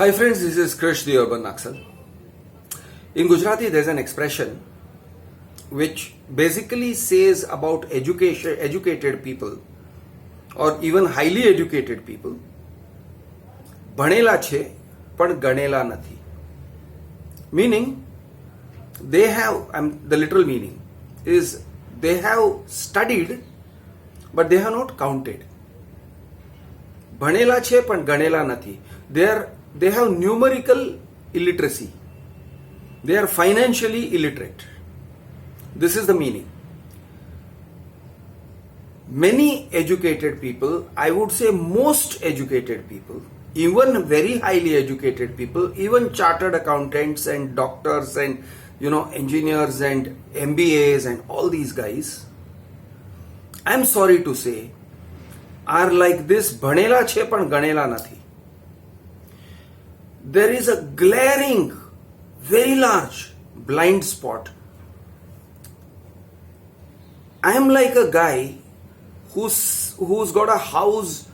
Hi friends, this is Krish, the Urban Naxal. In Gujarati, there's an expression which basically says about educated people or even highly educated people, ભણેલા છે પણ ગણેલા નથી. Meaning, they have, the literal meaning is they have studied but they have not counted. ભણેલા છે પણ ગણેલા નથી. They have numerical illiteracy. They are financially illiterate. This is the meaning. Many educated people, I would say most educated people, even very highly educated people, even chartered accountants and doctors and engineers and MBAs and all these guys, I'm sorry to say, are like this ભણેલા છે પણ ગણેલા નથી. There is a glaring, very large blind spot. I am like a guy who's got a house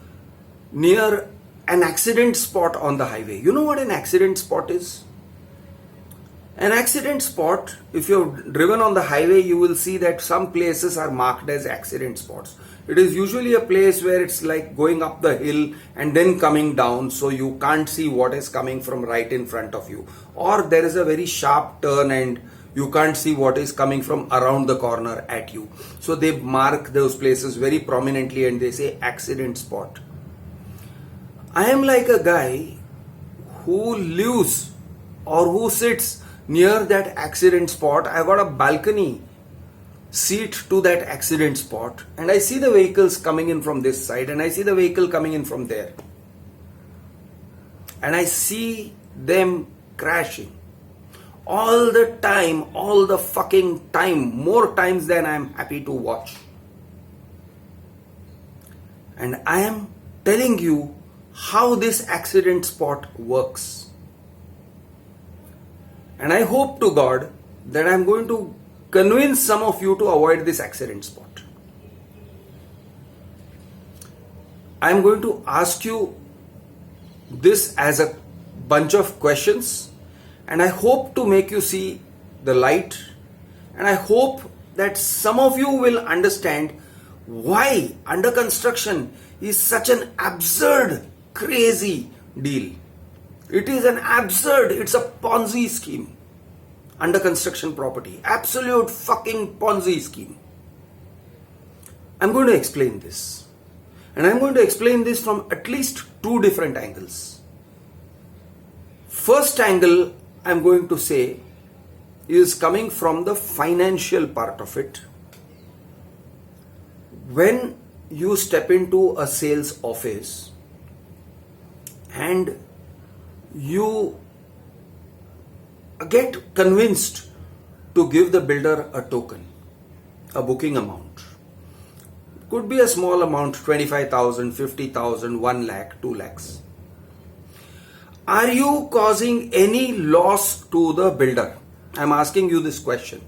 near an accident spot on the highway. You know what an accident spot is? An accident spot, if you've driven on the highway, you will see that some places are marked as accident spots. It is usually a place where it's like going up the hill and then coming down, so you can't see what is coming from right in front of you. Or there is a very sharp turn and you can't see what is coming from around the corner at you. So they mark those places very prominently and they say accident spot. I am like a guy who lives or who sits near that accident spot. I got a balcony seat to that accident spot and I see the vehicles coming in from this side and I see the vehicle coming in from there. And I see them crashing all the time, all the fucking time, more times than I am happy to watch. And I am telling you how this accident spot works. And I hope to God that I am going to convince some of you to avoid this accident spot. I am going to ask you this as a bunch of questions and I hope to make you see the light and I hope that some of you will understand why under construction is such an absurd, crazy deal. It is an absurd, it's a Ponzi scheme. Under construction property. Absolute fucking Ponzi scheme. I'm going to explain this. And I'm going to explain this from at least two different angles. First angle I'm going to say is coming from the financial part of it. When you step into a sales office and you get convinced to give the builder a token, a booking amount. Could be a small amount, 25,000, 50,000, 1 lakh, 2 lakhs. Are you causing any loss to the builder? I'm asking you this question.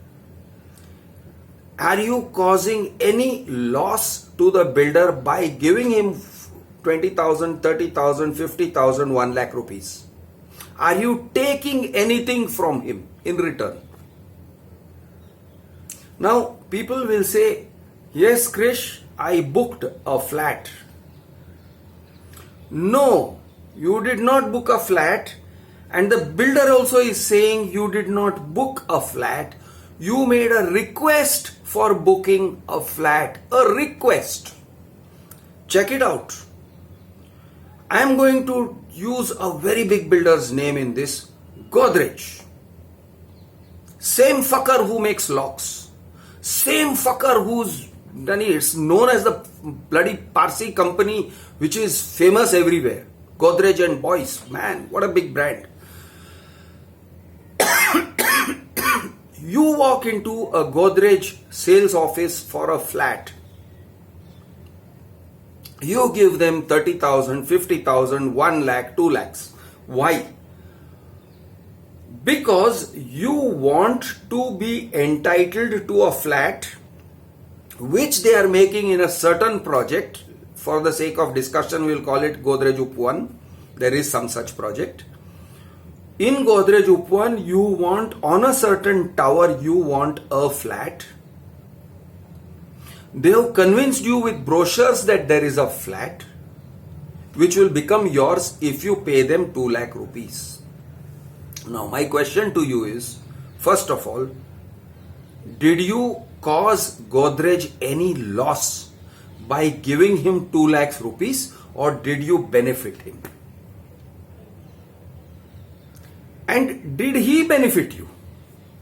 Are you causing any loss to the builder by giving him 20,000, 30,000, 50,000, 1 lakh rupees? Are you taking anything from him in return? Now, people will say, yes, Krish, I booked a flat. No, you did not book a flat. And the builder also is saying you did not book a flat. You made a request for booking a flat. A request. Check it out. I am going to use a very big builder's name in this, Godrej. Same fucker who makes locks. Same fucker who's done it. It's known as the bloody Parsi company which is famous everywhere. Godrej and Boys. Man, what a big brand. You walk into a Godrej sales office for a flat. You give them 30,000, 50,000, 1 lakh, 2 lakhs. Why? Because you want to be entitled to a flat which they are making in a certain project. For the sake of discussion, we'll call it Godrej Up 1. There is some such project. In Godrej Upwan, you want on a certain tower, you want a flat. They have convinced you with brochures that there is a flat which will become yours if you pay them 2 lakh rupees. Now, my question to you is, first of all, did you cause Godrej any loss by giving him 2 lakhs rupees, or did you benefit him? And did he benefit you?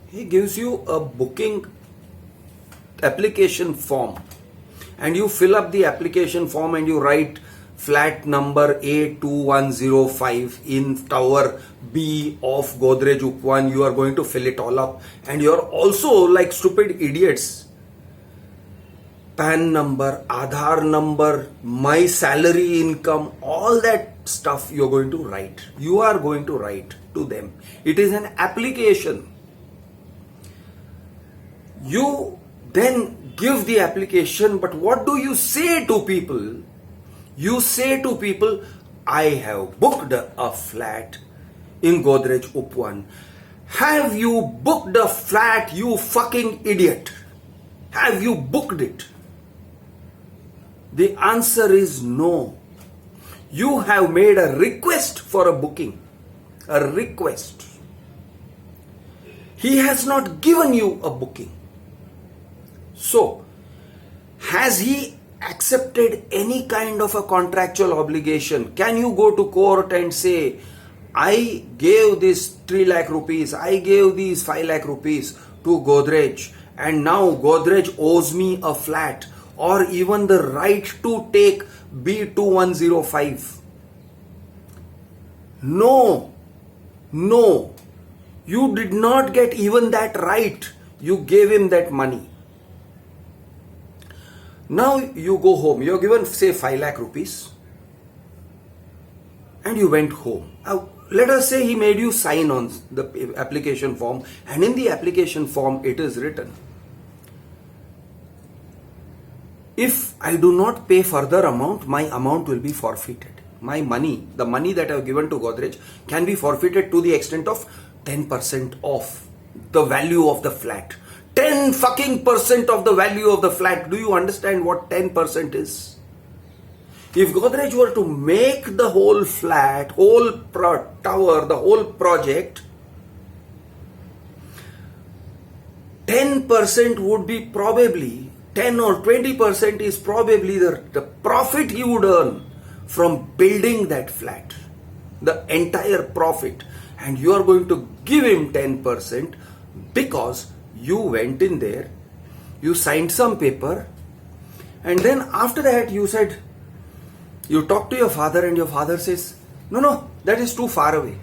He gives you a booking application form, and you fill up the application form and you write flat number A2105 in tower B of Godrej Upwan. You are going to fill it all up, and you are also, like stupid idiots, PAN number, Aadhaar number, my salary income, all that stuff you are going to write. You are going to write to them. It is an application. You then give the application, but what do you say to people? You say to people, I have booked a flat in Godrej Upwan. Have you booked a flat, you fucking idiot? Have you booked it? The answer is no. You have made a request for a booking. A request. He has not given you a booking. So, has he accepted any kind of a contractual obligation? Can you go to court and say, I gave this 3 lakh rupees, I gave these 5 lakh rupees to Godrej, and now Godrej owes me a flat, or even the right to take B2105? No. No. You did not get even that right. You gave him that money. Now you go home. You're given, say, 5 lakh rupees, and you went home. Now, let us say he made you sign on the application form, and in the application form it is written, if I do not pay further amount, my amount will be forfeited. My money, the money that I have given to Godrej, can be forfeited to the extent of 10% of the value of the flat. 10 fucking percent of the value of the flat. Do you understand what 10% is? If Godrej were to make the whole flat, whole tower, the whole project, 10% would be probably, 10 or 20% is probably the profit he would earn from building that flat. The entire profit. And you are going to give him 10% because you went in there, you signed some paper, and then after that you said, you talk to your father, and your father says, no, that is too far away.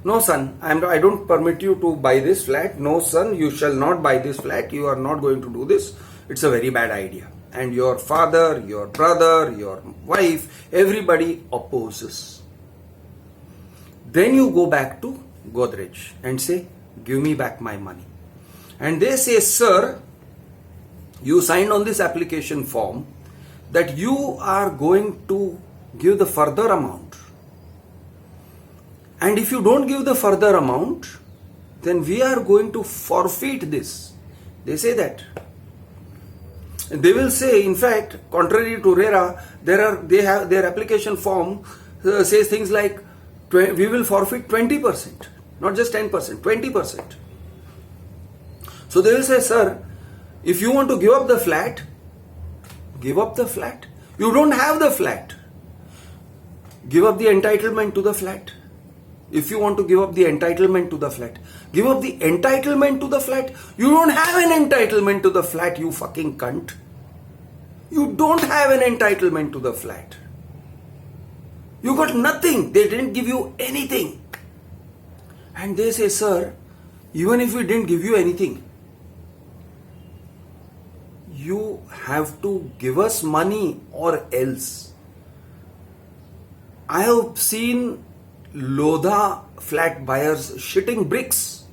No, son, I don't permit you to buy this flat. No, son, you shall not buy this flat. You are not going to do this. It's a very bad idea. And your father, your brother, your wife, everybody opposes. Then you go back to Godrej and say, give me back my money. And they say, sir, you signed on this application form that you are going to give the further amount. And if you don't give the further amount, then we are going to forfeit this. They say that. And they will say, in fact, contrary to RERA, they have their application form says things like, we will forfeit 20%, not just 10%, 20%. So they will say, sir, if you want to give up the flat, give up the flat. You don't have the flat. Give up the entitlement to the flat. If you want to give up the entitlement to the flat, give up the entitlement to the flat. You don't have an entitlement to the flat, you fucking cunt. You don't have an entitlement to the flat. You got nothing. They didn't give you anything. And they say, sir, even if we didn't give you anything, you have to give us money or else. I have seen Lodha flat buyers shitting bricks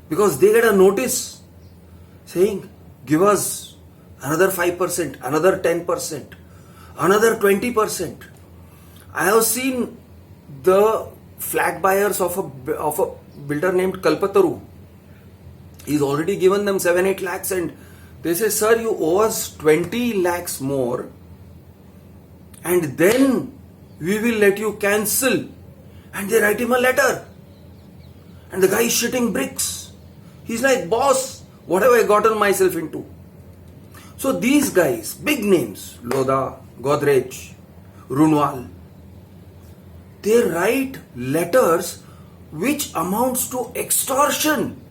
because they get a notice saying, give us another 5%, another 10%, another 20%. I have seen the flat buyers of a builder named Kalpataru. He's already given them 7-8 lakhs and they say, sir, you owe us 20 lakhs more and then we will let you cancel. And they write him a letter. And the guy is shitting bricks. He's like, boss, what have I gotten myself into? So these guys, big names, Lodha, Godrej, Runwal, they write letters which amounts to extortion.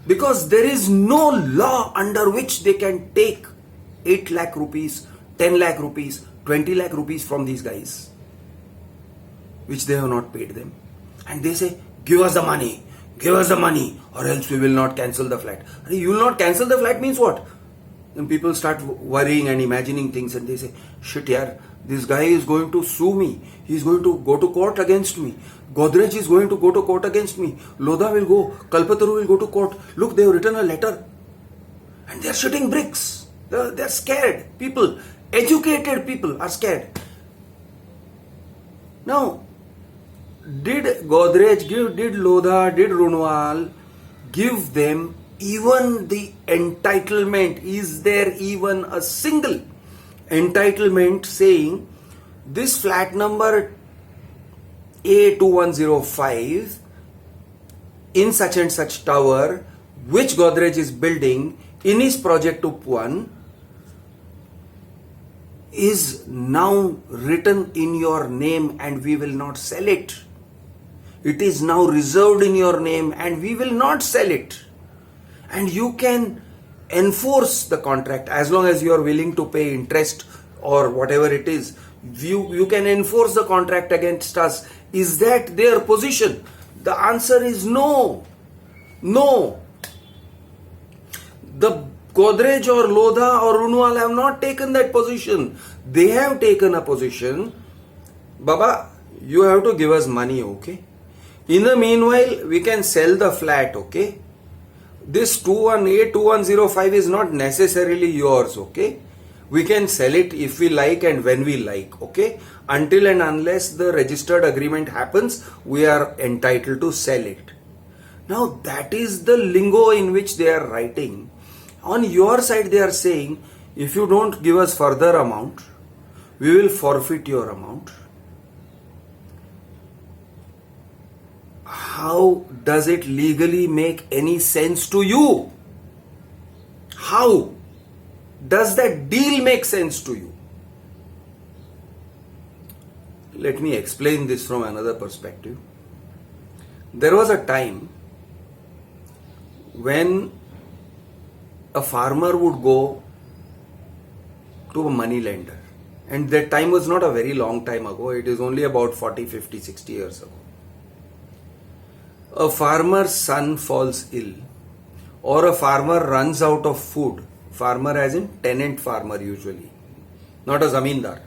Because there is no law under which they can take 8 lakh rupees, 10 lakh rupees, 20 lakh rupees from these guys, which they have not paid them. And they say, give us the money, or else we will not cancel the flat. You will not cancel the flat means what? Then people start worrying and imagining things and they say, shit yaar, this guy is going to sue me. He is going to go to court against me. Godrej is going to go to court against me. Lodha will go. Kalpataru will go to court. Look, they have written a letter. And they are shooting bricks. They are scared. People, educated people are scared. Now, did Godrej did Lodha, did Runwal give them even the entitlement? Is there even a single entitlement saying this flat number A2105 in such and such tower which Godrej is building in his project up 1 is now written in your name and we will not sell it. It is now reserved in your name and we will not sell it. And you can enforce the contract as long as you are willing to pay interest or whatever it is. You can enforce the contract against us. Is that their position? The answer is no. No. The Godrej or Lodha or Runwal have not taken that position. They have taken a position, Baba, you have to give us money, okay? In the meanwhile, we can sell the flat, okay? This 2105 is not necessarily yours, okay? We can sell it if we like and when we like, okay? Until and unless the registered agreement happens, we are entitled to sell it. Now that is the lingo in which they are writing. On your side they are saying, if you don't give us further amount, we will forfeit your amount. How does it legally make any sense to you? How does that deal make sense to you? Let me explain this from another perspective. There was a time when a farmer would go to a money lender, and that time was not a very long time ago, it is only about 40, 50, 60 years ago. A farmer's son falls ill, or a farmer runs out of food. Farmer as in tenant farmer usually, not a zamindar.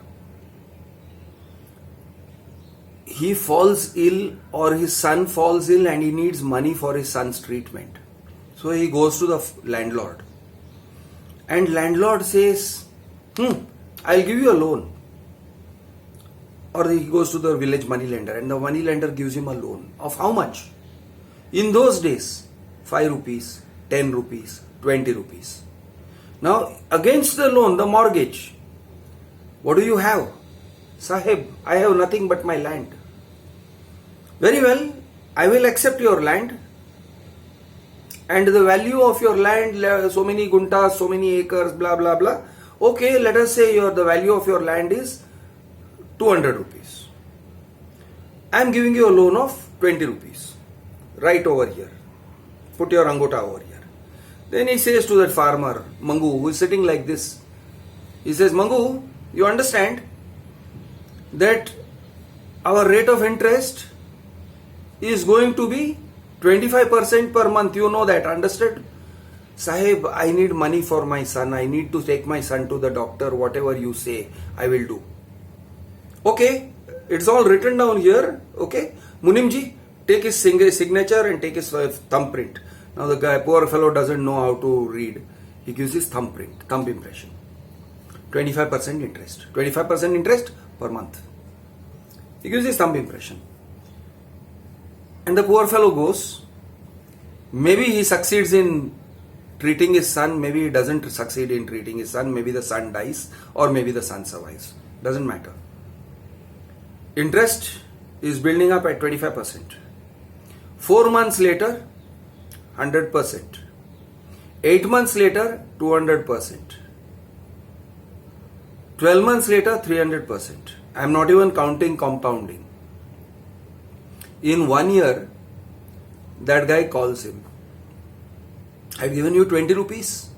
He falls ill or his son falls ill and he needs money for his son's treatment. So he goes to the landlord. And landlord says, I'll give you a loan. Or he goes to the village money lender and the money lender gives him a loan. Of how much? In those days, 5 rupees, 10 rupees, 20 rupees. Now, against the loan, the mortgage, what do you have? Sahib, I have nothing but my land. Very well, I will accept your land. And the value of your land, so many guntas, so many acres, blah, blah, blah. Okay, let us say the value of your land is 200 rupees. I am giving you a loan of 20 rupees. Right over here. Put your angota over here. Then he says to that farmer, Mangu, who is sitting like this. He says, Mangu, you understand that our rate of interest is going to be 25% per month. You know that, understood? Sahib, I need money for my son. I need to take my son to the doctor. Whatever you say, I will do. Okay, it's all written down here. Okay, Munimji, take his signature and take his thumbprint. Now the guy, poor fellow, doesn't know how to read. He gives his thumbprint, thumb impression. 25% interest. 25% interest per month. He gives his thumb impression. And the poor fellow goes. Maybe he succeeds in treating his son, maybe he doesn't succeed in treating his son, maybe the son dies, or maybe the son survives. Doesn't matter. Interest is building up at 25%. 4 months later, 100%. 8 months later, 200%. 12 months later, 300%. I am not even counting compounding. In 1 year, that guy calls him. I've given you 20 rupees.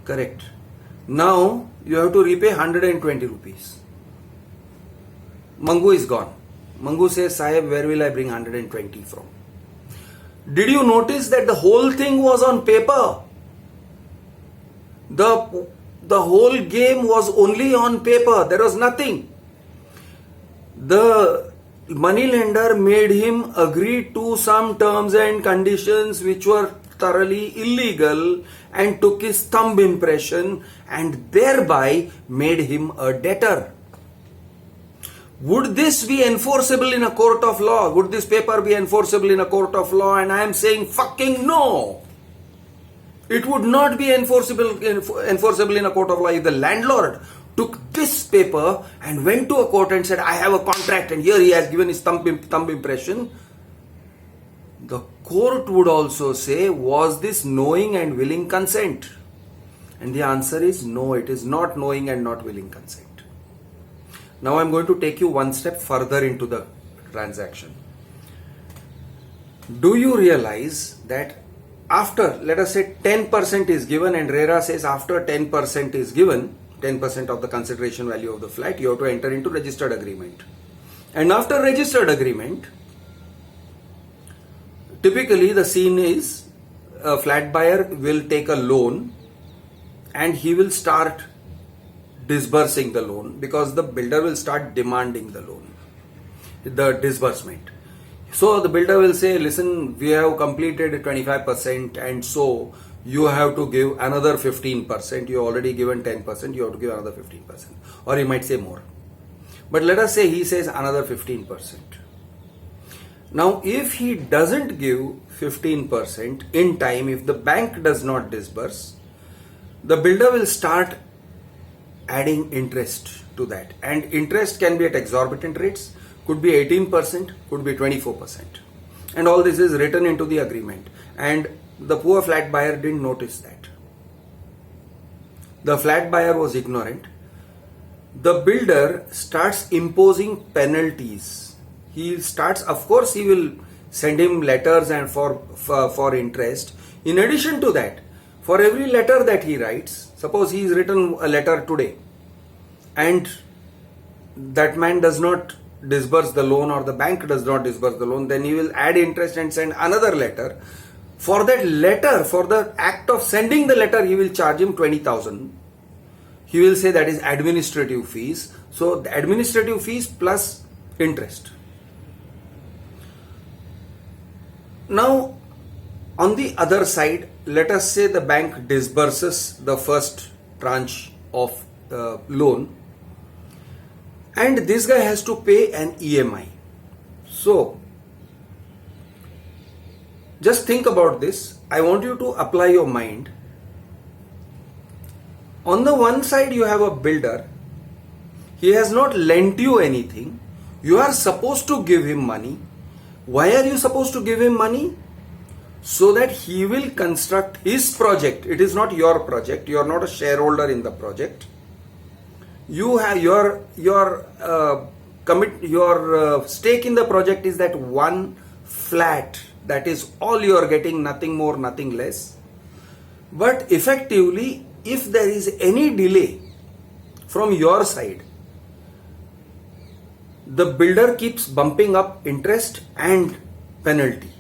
Correct. Now you have to repay 120 rupees. Mangu is gone. Mangu says, Sahib, where will I bring 120 from? Did you notice that the whole thing was on paper? The whole game was only on paper. There was nothing. The moneylender made him agree to some terms and conditions which were thoroughly illegal and took his thumb impression and thereby made him a debtor. Would this be enforceable in a court of law? Would this paper be enforceable in a court of law? And I am saying fucking no. It would not be enforceable in a court of law if the landlord took this paper and went to a court and said, I have a contract and here he has given his thumb impression. The court would also say, was this knowing and willing consent? And the answer is no, it is not knowing and not willing consent. Now I am going to take you one step further into the transaction. Do you realize that after, let us say 10% is given and RERA says after 10% is given, 10% of the consideration value of the flat, you have to enter into registered agreement. And after registered agreement, typically the scene is a flat buyer will take a loan and he will start disbursing the loan because the builder will start demanding the loan, the disbursement. So the builder will say, listen, we have completed 25% and so you have to give another 15%. You have already given 10%, you have to give another 15%. Or he might say more. But let us say he says another 15%. Now if he doesn't give 15% in time, if the bank does not disburse, the builder will start adding interest to that. And interest can be at exorbitant rates, could be 18%, could be 24%. And all this is written into the agreement. And the poor flat buyer didn't notice that. The flat buyer was ignorant. The builder starts imposing penalties. He starts, of course, he will send him letters and for interest. In addition to that, for every letter that he writes, suppose he has written a letter today and that man does not disburse the loan or the bank does not disburse the loan, then he will add interest and send another letter. For that letter, for the act of sending the letter, he will charge him 20,000. He will say that is administrative fees. So the administrative fees plus interest. Now, on the other side, let us say the bank disburses the first tranche of the loan and this guy has to pay an EMI. So, just think about this. I want you to apply your mind. On the one side, you have a builder. He has not lent you anything. You are supposed to give him money. Why are you supposed to give him money? So that he will construct his project. It is not your project. You are not a shareholder in the project. You have your stake in the project is that one flat. That is all you are getting, nothing more, nothing less. But effectively, if there is any delay from your side, the builder keeps bumping up interest and penalty.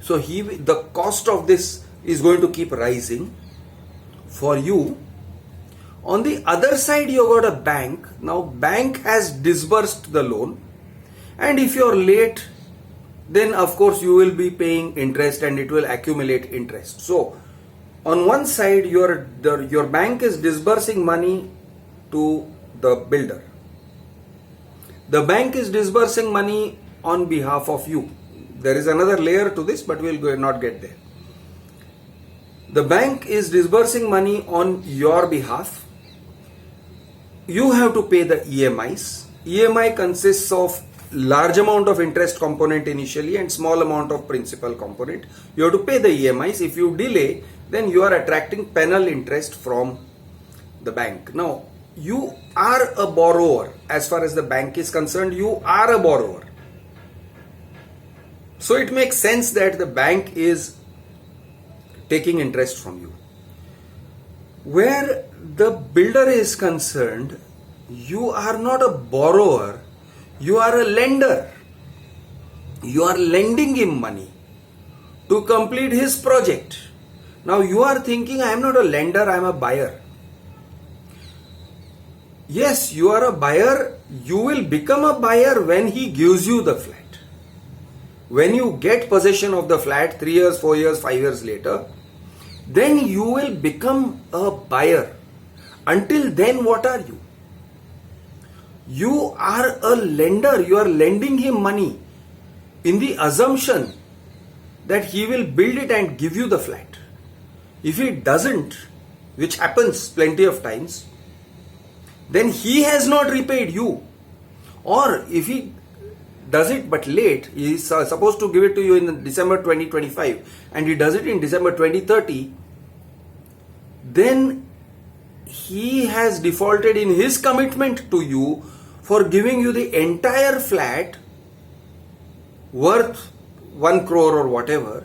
So the cost of this is going to keep rising for you. On the other side, you got a bank. Now bank has disbursed the loan, and if you are late, then of course you will be paying interest and it will accumulate interest. So on one side, your bank is disbursing money to the builder. The bank is disbursing money on behalf of you, there is another layer to this, but we'll not get there. The bank is disbursing money on your behalf. You have to pay the EMIs. EMI consists of large amount of interest component initially and small amount of principal component. You have to pay the EMIs. If you delay, then you are attracting penal interest from the bank. Now, you are a borrower. As far as the bank is concerned, you are a borrower. So it makes sense that the bank is taking interest from you. Where the builder is concerned, you are not a borrower, you are a lender. You are lending him money to complete his project. Now you are thinking, I am not a lender, I am a buyer. Yes, you are a buyer. You will become a buyer when he gives you the flat. When you get possession of the flat 3 years, 4 years, 5 years later, then you will become a buyer. Until then, what are you? You are a lender. You are lending him money in the assumption that he will build it and give you the flat. If he doesn't, which happens plenty of times, then he has not repaid you. Or if he does it but late, he is supposed to give it to you in December 2025 and he does it in December 2030, then he has defaulted in his commitment to you for giving you the entire flat worth 1 crore or whatever.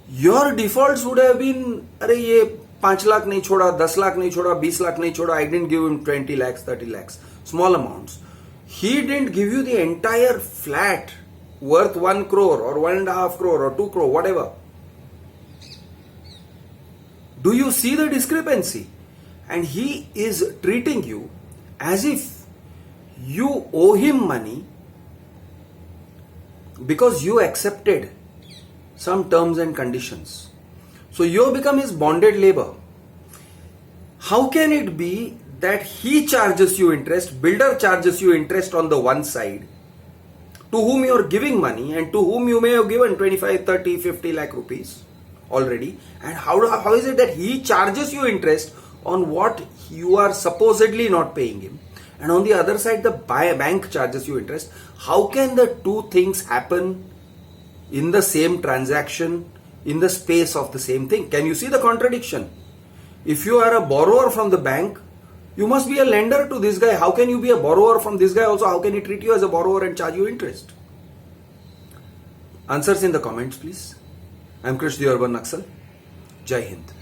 Your defaults would have been, अरे ये 5 लाख नहीं छोड़ा, 10 लाख नहीं छोड़ा, 20 लाख नहीं छोड़ा, I didn't give him 20 lakhs, 30 lakhs, small amounts. He didn't give you the entire flat worth 1 crore or 1.5 crore or 2 crore, whatever. Do you see the discrepancy? And he is treating you as if you owe him money because you accepted some terms and conditions. So you become his bonded labor. How can it be that he charges you interest, builder charges you interest on the one side, to whom you are giving money and to whom you may have given 25, 30, 50 lakh rupees already, and how is it that he charges you interest on what you are supposedly not paying him, and on the other side the bank charges you interest? How can the two things happen in the same transaction, in the space of the same thing? Can you see the contradiction? If you are a borrower from the bank, you must be a lender to this guy. How can you be a borrower from this guy also? How can he treat you as a borrower and charge you interest? Answers in the comments, please. I am Krish, the Urban Naxal. Jai Hind.